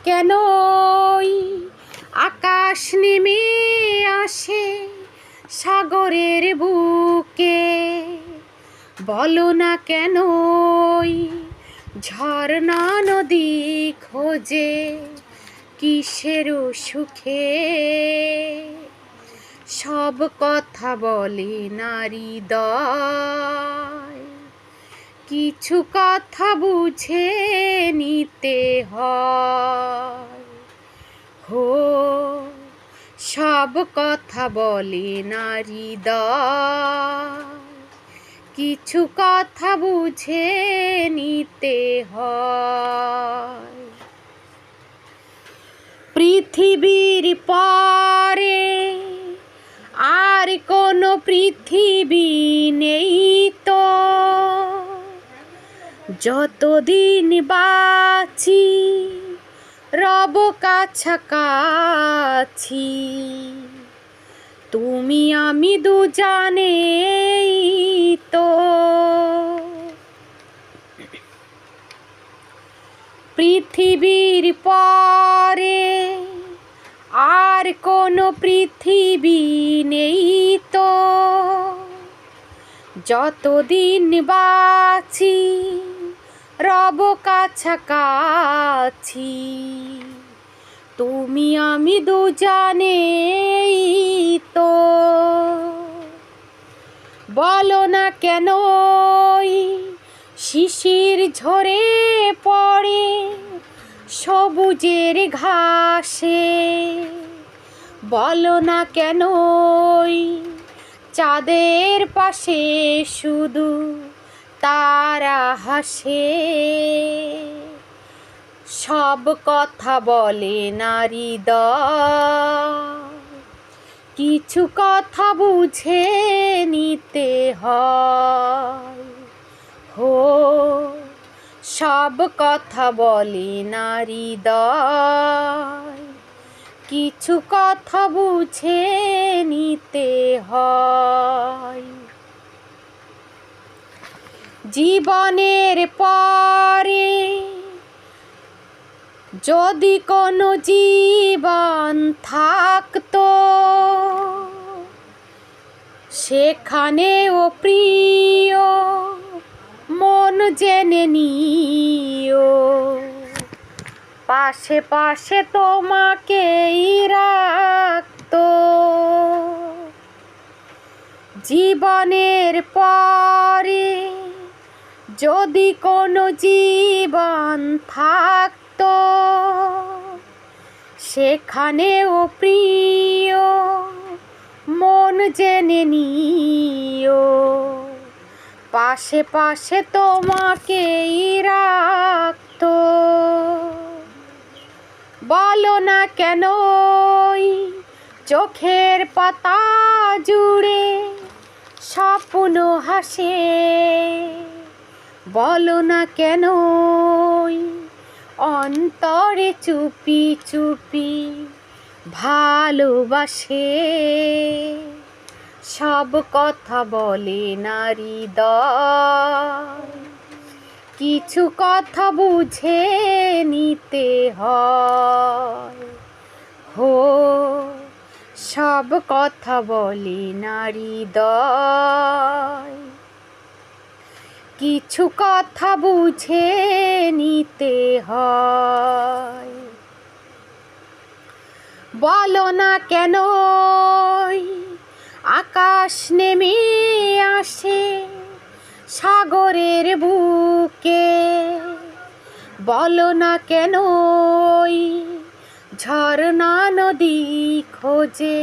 কেন আকাশ নেমে আসে সাগরের বুকে, বলো না কেন ঝর্ণা নদী খোঁজে কিসের সুখে। সব কথা বলে নারী হৃদয়, কিছু কথা বুঝে নিতে হয়। হো সব কথা বলে নারী হৃদয়, কিছু কথা বুঝে নিতে হয়। পৃথিবীর পরে আর কোনো পৃথিবী নেই তো, যতদিন বাঁচি রব কাছাকাছি। তুমি আমি দুজনেই তো। পৃথিবীর পরে আর কোনো পৃথিবী নেই তো, যতদিন বাঁচি রব কাছাকাছি। তুমি আমি দুজনেই তো। বলো না কেন শিশির ঝরে পড়ে সবুজের ঘাসে, বলো না কেন চাঁদের পাশে শুধু তারা হাসে। সব কথা বলে নারী হৃদয়, কিছু কথা বুঝে নিতে হয়। হো সব কথা বলে নারী হৃদয়, কিছু কথা বুঝে নিতে হয়। জীবনের পরে যদি কোনো জীবন থাকতো, সেখানেও প্রিয় মন জেনে নিও, পাশে পাশে তোমাকেই রাখতো। জীবনের পরে যদি কোনো জীবন থাকতো, সেখানেও প্রিয় মন জেনে নিও, পাশে পাশে তোমাকেই রাখতো। বলো না কেন চোখের পাতা জুড়ে স্বপ্ন হাসে, বলো না কেন অন্তরে চুপি চুপি ভালোবাসে। সব কথা বলে নারী হৃদয়, কিছু কথা বুঝে নিতে হয়। হো সব কথা বলে নারী হৃদয়, কিছু কথা বুঝে নিতে হয়। বলো না কেন আকাশ নেমে আসে সাগরের বুকে, বলো না কেন ঝর্ণা নদী খোঁজে